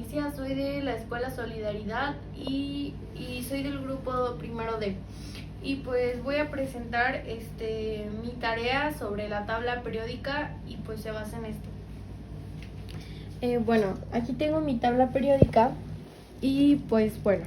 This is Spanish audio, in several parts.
decía, soy de la Escuela Solidaridad y soy del grupo primero D. Y pues voy a presentar mi tarea sobre la tabla periódica y pues se basa en esto. Bueno, aquí tengo mi tabla periódica y pues bueno,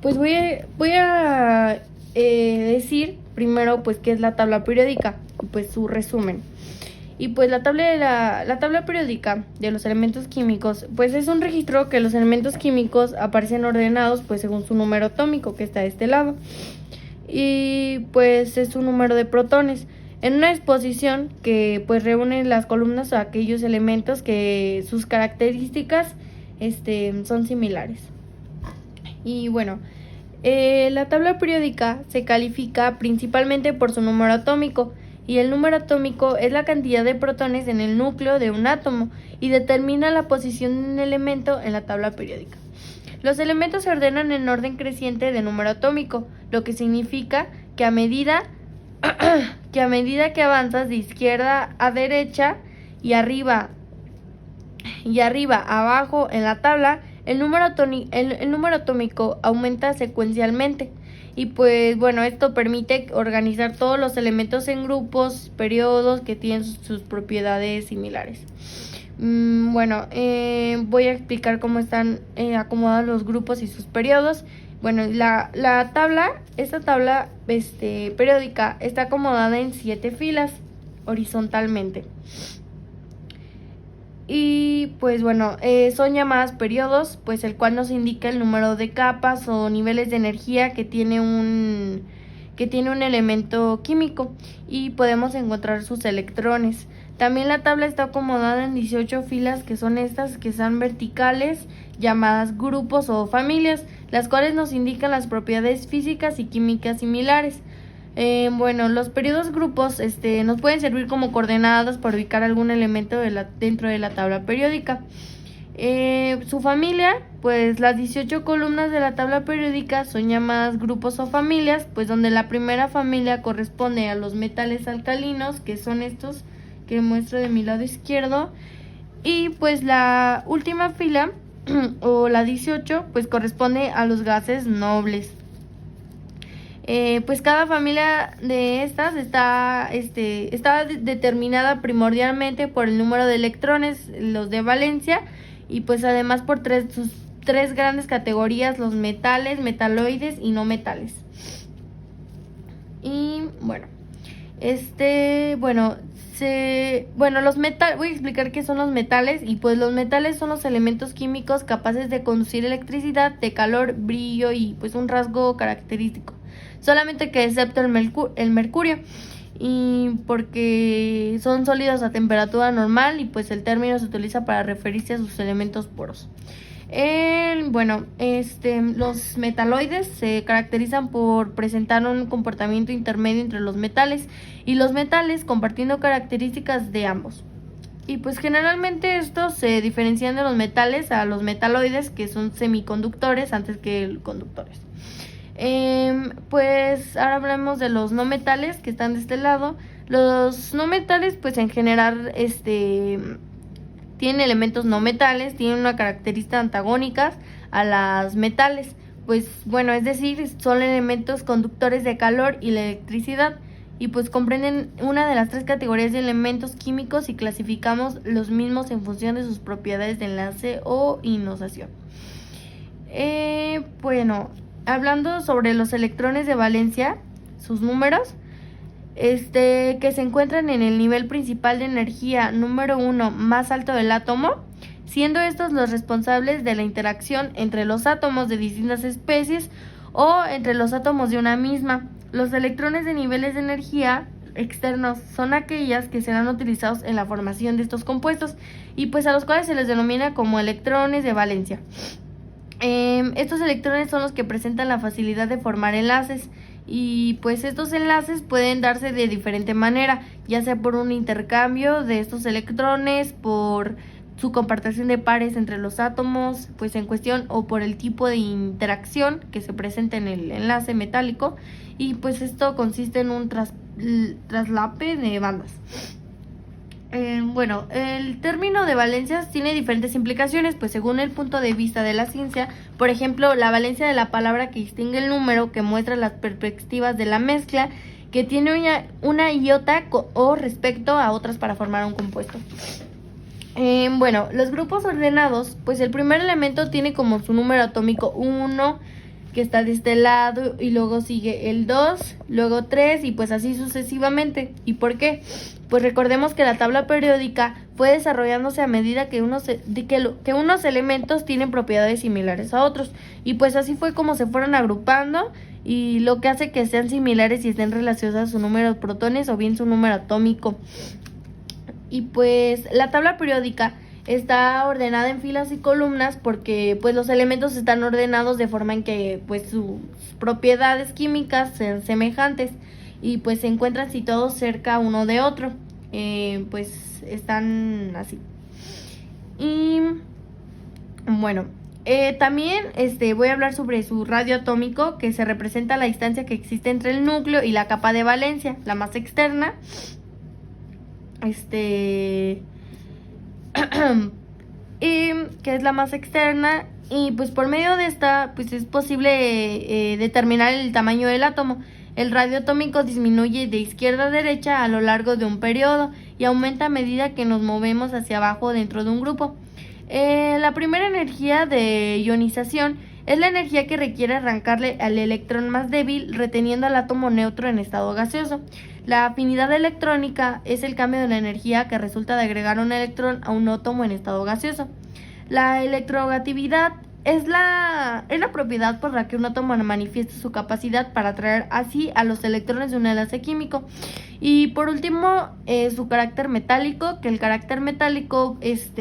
pues voy a decir primero pues qué es la tabla periódica y pues su resumen. Y pues la tabla periódica de los elementos químicos pues es un registro que los elementos químicos aparecen ordenados pues según su número atómico, que está de este lado, y pues es su número de protones en una exposición que pues reúne las columnas a aquellos elementos que sus características son similares. Y bueno, la tabla periódica se califica principalmente por su número atómico, y el número atómico es la cantidad de protones en el núcleo de un átomo y determina la posición de un elemento en la tabla periódica. Los elementos se ordenan en orden creciente de número atómico, lo que significa que a medida que avanzas de izquierda a derecha y arriba a abajo en la tabla, el número atómico aumenta secuencialmente. Y pues bueno, esto permite organizar todos los elementos en grupos, periodos que tienen sus propiedades similares. Voy a explicar cómo están acomodados los grupos y sus periodos. Bueno, esta tabla periódica está acomodada en 7 filas horizontalmente. Y pues bueno, son llamadas periodos, pues el cual nos indica el número de capas o niveles de energía que tiene un elemento químico, y podemos encontrar sus electrones. También la tabla está acomodada en 18 filas, que son estas que son verticales, llamadas grupos o familias, las cuales nos indican las propiedades físicas y químicas similares. Los periodos grupos nos pueden servir como coordenadas para ubicar algún elemento dentro de la tabla periódica. Su familia, pues las 18 columnas de la tabla periódica son llamadas grupos o familias, pues donde la primera familia corresponde a los metales alcalinos, que son estos que muestro de mi lado izquierdo, y pues la última fila o la 18 pues corresponde a los gases nobles. Pues cada familia de estas está determinada primordialmente por el número de electrones, los de valencia, y pues además por sus tres grandes categorías: los metales, metaloides y no metales. Y bueno, voy a explicar qué son los metales. Y pues los metales son los elementos químicos capaces de conducir electricidad, de calor, brillo y pues un rasgo característico, solamente que excepto el mercurio, y porque son sólidos a temperatura normal, y pues el término se utiliza para referirse a sus elementos poros. Los metaloides se caracterizan por presentar un comportamiento intermedio entre los metales y los metales, compartiendo características de ambos. Y pues generalmente estos se diferencian de los metales a los metaloides, que son semiconductores antes que conductores. Pues ahora hablamos de los no metales, que están de este lado. Los no metales pues en general tienen elementos no metales, tienen una característica antagónicas a las metales, pues bueno, es decir, son elementos conductores de calor y la electricidad, y pues comprenden una de las 3 categorías de elementos químicos, y clasificamos los mismos en función de sus propiedades de enlace o ionación. Hablando sobre los electrones de valencia, sus números, que se encuentran en el nivel principal de energía número 1 más alto del átomo, siendo estos los responsables de la interacción entre los átomos de distintas especies o entre los átomos de una misma. Los electrones de niveles de energía externos son aquellas que serán utilizados en la formación de estos compuestos, y pues a los cuales se les denomina como electrones de valencia. Estos electrones son los que presentan la facilidad de formar enlaces, y pues estos enlaces pueden darse de diferente manera, ya sea por un intercambio de estos electrones, por su compartición de pares entre los átomos pues en cuestión, o por el tipo de interacción que se presenta en el enlace metálico, y pues esto consiste en un traslape de bandas. Bueno, el término de valencias tiene diferentes implicaciones, pues según el punto de vista de la ciencia. Por ejemplo, la valencia de la palabra que distingue el número, que muestra las perspectivas de la mezcla, que tiene una iota o respecto a otras para formar un compuesto. Bueno, los grupos ordenados, pues el primer elemento tiene como su número atómico 1, que está de este lado, y luego sigue el 2, luego 3 y pues así sucesivamente. ¿Y por qué? Pues recordemos que la tabla periódica fue desarrollándose a medida que unos elementos tienen propiedades similares a otros, y pues así fue como se fueron agrupando, y lo que hace que sean similares y estén relacionadas a su número de protones o bien su número atómico. Y pues la tabla periódica está ordenada en filas y columnas porque pues los elementos están ordenados de forma en que pues sus propiedades químicas sean semejantes y pues se encuentran situados cerca uno de otro. Pues están así. Y bueno, también voy a hablar sobre su radio atómico, que se representa la distancia que existe entre el núcleo y la capa de valencia, la más externa. Que es la más externa, y pues por medio de esta pues es posible determinar el tamaño del átomo. El radio atómico disminuye de izquierda a derecha a lo largo de un periodo y aumenta a medida que nos movemos hacia abajo dentro de un grupo. La primera energía de ionización es la energía que requiere arrancarle al electrón más débil, reteniendo al átomo neutro en estado gaseoso. La afinidad electrónica es el cambio de la energía que resulta de agregar un electrón a un átomo en estado gaseoso. La electronegatividad es la propiedad por la que un átomo manifiesta su capacidad para atraer así a los electrones de un enlace químico. Y por último, su carácter metálico, que el carácter metálico, es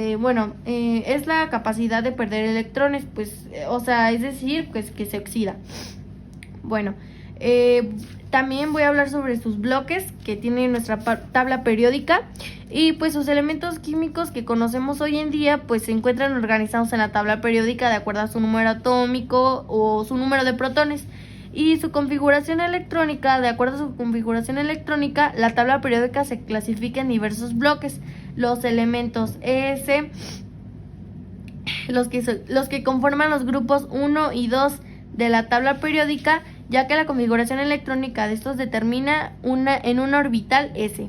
la capacidad de perder electrones, pues, es decir, pues que se oxida. Bueno, también voy a hablar sobre sus bloques que tiene nuestra tabla periódica, y pues sus elementos químicos que conocemos hoy en día pues se encuentran organizados en la tabla periódica de acuerdo a su número atómico o su número de protones y su configuración electrónica. De acuerdo a su configuración electrónica, la tabla periódica se clasifica en diversos bloques. Los elementos S, los que conforman los grupos 1 y 2 de la tabla periódica, ya que la configuración electrónica de estos determina en una orbital S.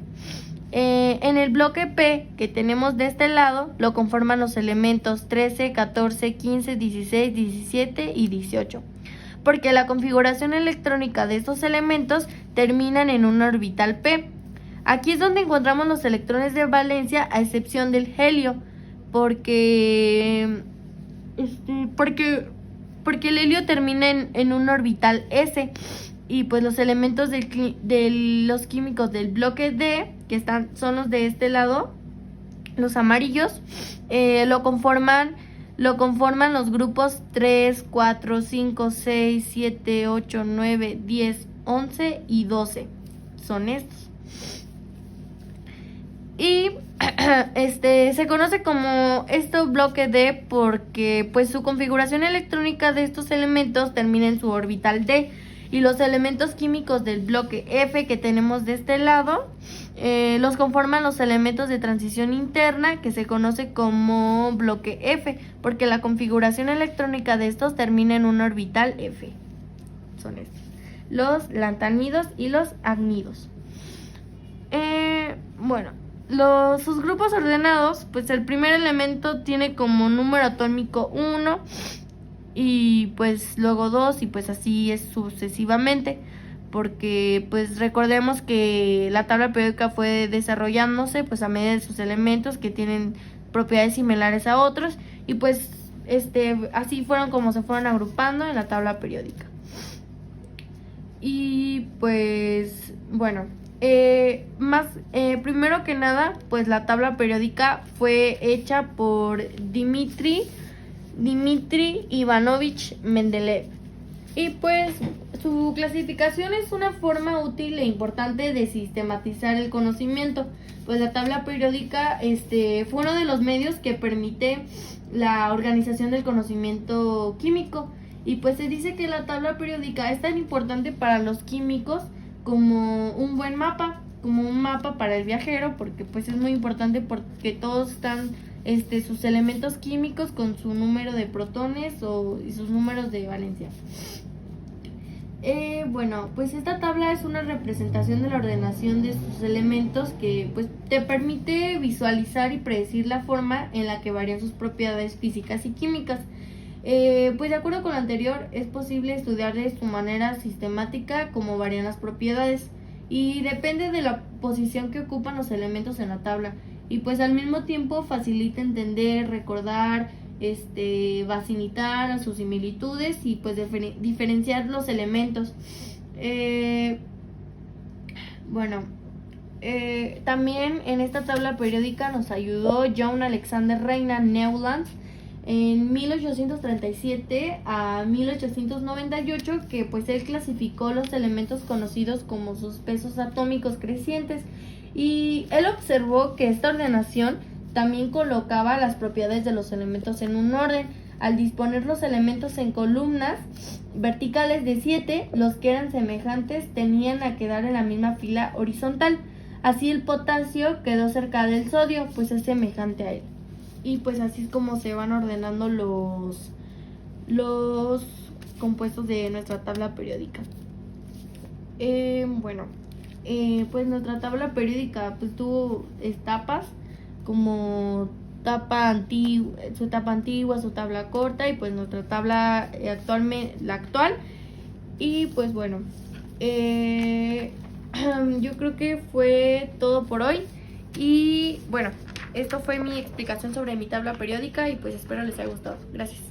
En el bloque P que tenemos de este lado lo conforman los elementos 13, 14, 15, 16, 17 y 18, porque la configuración electrónica de estos elementos terminan en una orbital P. Aquí es donde encontramos los electrones de valencia, a excepción del helio, porque el helio termina en un orbital S. Y pues los elementos de los químicos del bloque D, que son los de este lado, los amarillos, lo conforman los grupos 3, 4, 5, 6, 7, 8, 9, 10, 11 y 12. Son estos. Y se conoce como bloque D porque pues su configuración electrónica de estos elementos termina en su orbital D. Y los elementos químicos del bloque F que tenemos de este lado los conforman los elementos de transición interna, que se conoce como bloque F, porque la configuración electrónica de estos termina en un orbital F. Son estos: los lantanidos y los acnidos. Sus grupos ordenados, pues el primer elemento tiene como número atómico 1, y pues luego 2, y pues así es sucesivamente, porque pues recordemos que la tabla periódica fue desarrollándose pues a medida de sus elementos que tienen propiedades similares a otros, y pues así fueron como se fueron agrupando en la tabla periódica. Y pues bueno, primero que nada, pues la tabla periódica fue hecha por Dmitri Ivanovich Mendeleev, y pues su clasificación es una forma útil e importante de sistematizar el conocimiento. Pues la tabla periódica fue uno de los medios que permite la organización del conocimiento químico, y pues se dice que la tabla periódica es tan importante para los químicos como un buen mapa, como un mapa para el viajero, porque pues es muy importante porque todos están sus elementos químicos con su número de protones y sus números de valencia. Bueno, pues esta tabla es una representación de la ordenación de sus elementos que pues te permite visualizar y predecir la forma en la que varían sus propiedades físicas y químicas. Pues de acuerdo con lo anterior, es posible estudiar de su manera sistemática cómo varían las propiedades y depende de la posición que ocupan los elementos en la tabla, y pues al mismo tiempo facilita entender, recordar, facilitar sus similitudes y pues diferenciar los elementos. Bueno, también en esta tabla periódica nos ayudó John Alexander Reina Newlands en 1837 a 1898, que pues él clasificó los elementos conocidos como sus pesos atómicos crecientes, y él observó que esta ordenación también colocaba las propiedades de los elementos en un orden. Al disponer los elementos en columnas verticales de 7, los que eran semejantes tenían a quedar en la misma fila horizontal. Así el potasio quedó cerca del sodio, pues es semejante a él. Y pues así es como se van ordenando los compuestos de nuestra tabla periódica. Pues nuestra tabla periódica pues tuvo etapas, como su etapa antigua, su tabla corta, y pues nuestra tabla la actual. Y pues bueno, yo creo que fue todo por hoy. Y bueno, esto fue mi explicación sobre mi tabla periódica y pues espero les haya gustado. Gracias.